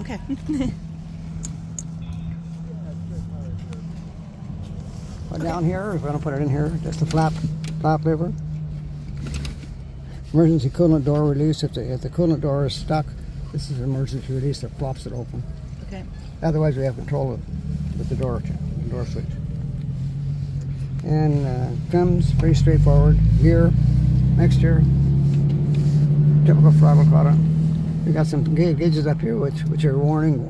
Okay. But down here, we're going to put it in here, just the flap lever. Emergency coolant door release. If the coolant door is stuck, this is an emergency release that flops it open. Okay. Otherwise, we have control with the door switch. And trims, pretty straightforward. Gear, mixture, typical throttle product. We got some gauges up here, which are warning,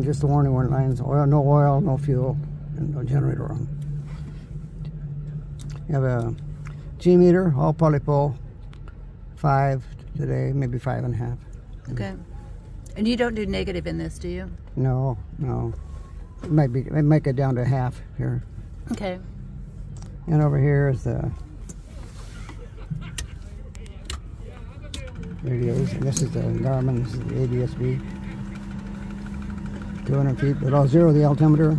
just the warning lines. Oil, no fuel, and no generator on. You have a G meter, all polypole, 5 today, maybe 5.5. Okay. And you don't do negative in this, do you? No. It might get down to half here. Okay. And over here is the radios, and this is the Garmin, this is the ADS-B. 200 feet, but I'll zero the altimeter.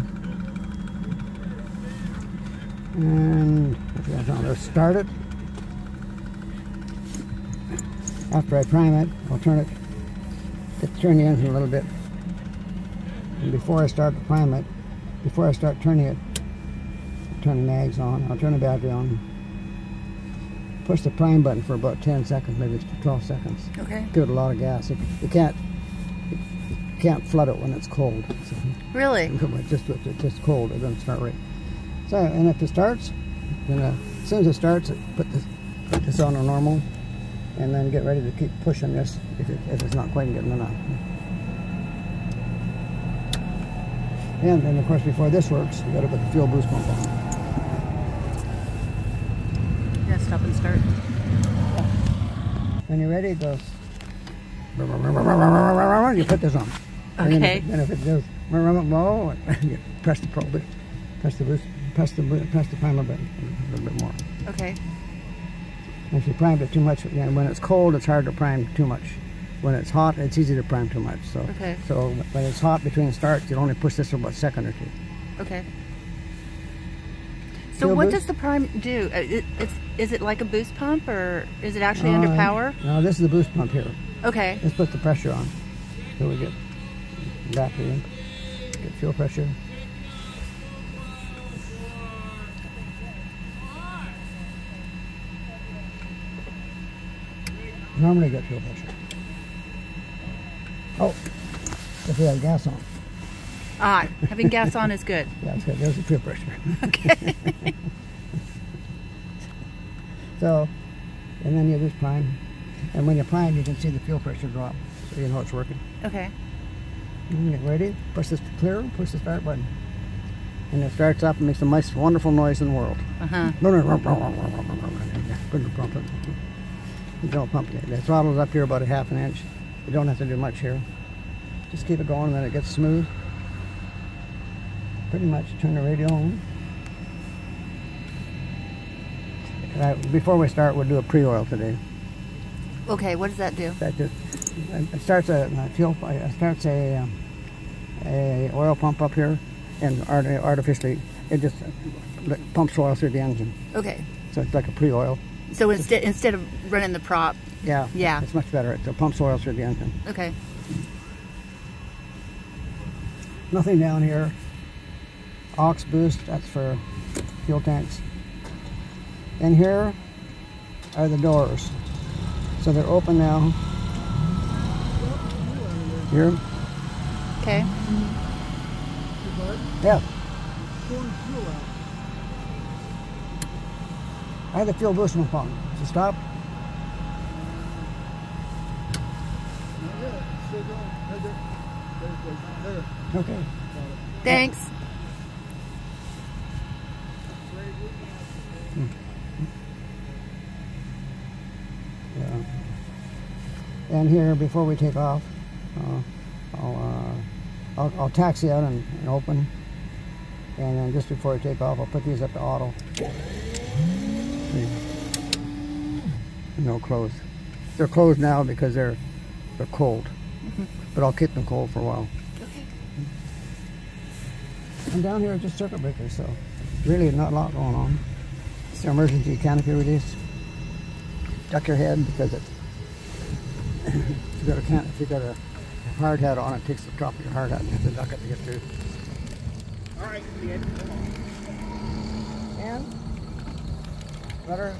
And let's start it. After I prime it, I'll turn the engine a little bit. And before I start to prime it, before I start turning it, I'll turn the mags on, I'll turn the battery on. Push the prime button for about 10 seconds, maybe 12 seconds. Okay. Give it a lot of gas. You can't flood it when it's cold. So, really? It's just cold. It doesn't start right. So, and if it starts, then as soon as it starts, put this on a normal, and then get ready to keep pushing this if it's not quite getting enough. And of course, before this works, you got to put the fuel boost pump on. Yeah, stop and start. When you're ready, it goes. You put this on. Okay. And if it goes, you press the probe, press the boost, press the primer button a little bit more. Okay. If you primed it too much, when it's cold, it's hard to prime too much. When it's hot, it's easy to prime too much. So, so when it's hot between starts, you only push this for about a second or two. Okay. So what does the prime do? Is it like a boost pump, or is it actually under power? No, this is the boost pump here. Okay. Let's put the pressure on. So we get battery in, get fuel pressure. Normally get fuel pressure. Oh, if we have gas on. Ah, having gas on is good. Yeah, it's good. There's the fuel pressure. Okay. So, and then you just prime. And when you prime, you can see the fuel pressure drop, so you know it's working. Okay. And get ready, push this to clear, push the start button. And it starts up and makes the most wonderful noise in the world. Uh-huh. Put the pump in. You don't pump it. The throttle's up here about 1/2 inch. You don't have to do much here. Just keep it going, and then it gets smooth. Pretty much turn the radio on. Before we start, we'll do a pre-oil today. Okay, what does that do? That just it starts a oil pump up here, and artificially it just pumps oil through the engine. Okay. So it's like a pre-oil. So instead of running the prop. Yeah. Yeah. It's much better. It pumps oil through the engine. Okay. Nothing down here. Aux boost, that's for fuel tanks. And here are the doors. So they're open now. Here. Okay. Yeah. I had the fuel boost pump on. So stop. Okay. Thanks. Yeah. And here, before we take off, I'll taxi out and open, and then just before I take off, I'll put these up to auto. No closed. They're closed now because they're cold, but I'll keep them cold for a while. Okay. And down here are just circuit breakers, so really not a lot going on. It's an emergency canopy release. Duck your head because if you got a hard hat on, it takes the top of your hard hat and you have to duck it to get through. All right, kid, come on. And rudder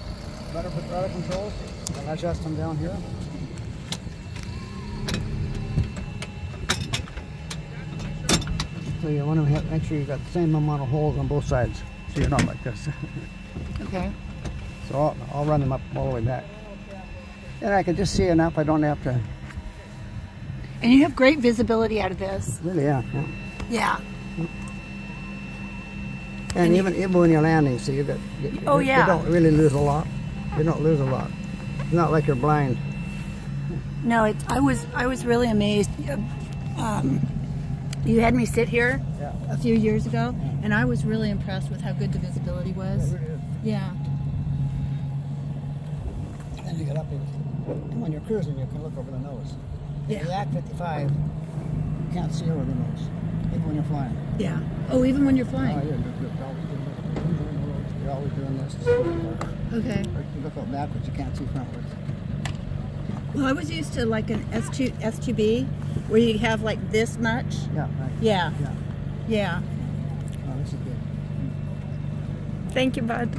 controls. I'll adjust them down here. So you want to make sure you've got the same amount of holes on both sides, so you're not like this. Okay. So I'll run them up all the way back. And I can just see enough, I don't have to... And you have great visibility out of this. Really, yeah. Yeah. And even when you're landing, so you don't really lose a lot. You don't lose a lot. It's not like you're blind. No, I was really amazed. You had me sit here a few years ago, and I was really impressed with how good the visibility was. Yeah, it really is. Yeah. Then you get up, when you're cruising, you can look over the nose. Yeah. The Act 55, you can't see over the nose, even when you're flying. Yeah. Oh, even when you're flying. Oh, you're always doing this. Okay. You look out backwards, you can't see frontwards. Well, I was used to like an S2B, where you have like this much. Yeah, right. Yeah. Yeah. Yeah. Oh, this is good. Thank you, bud.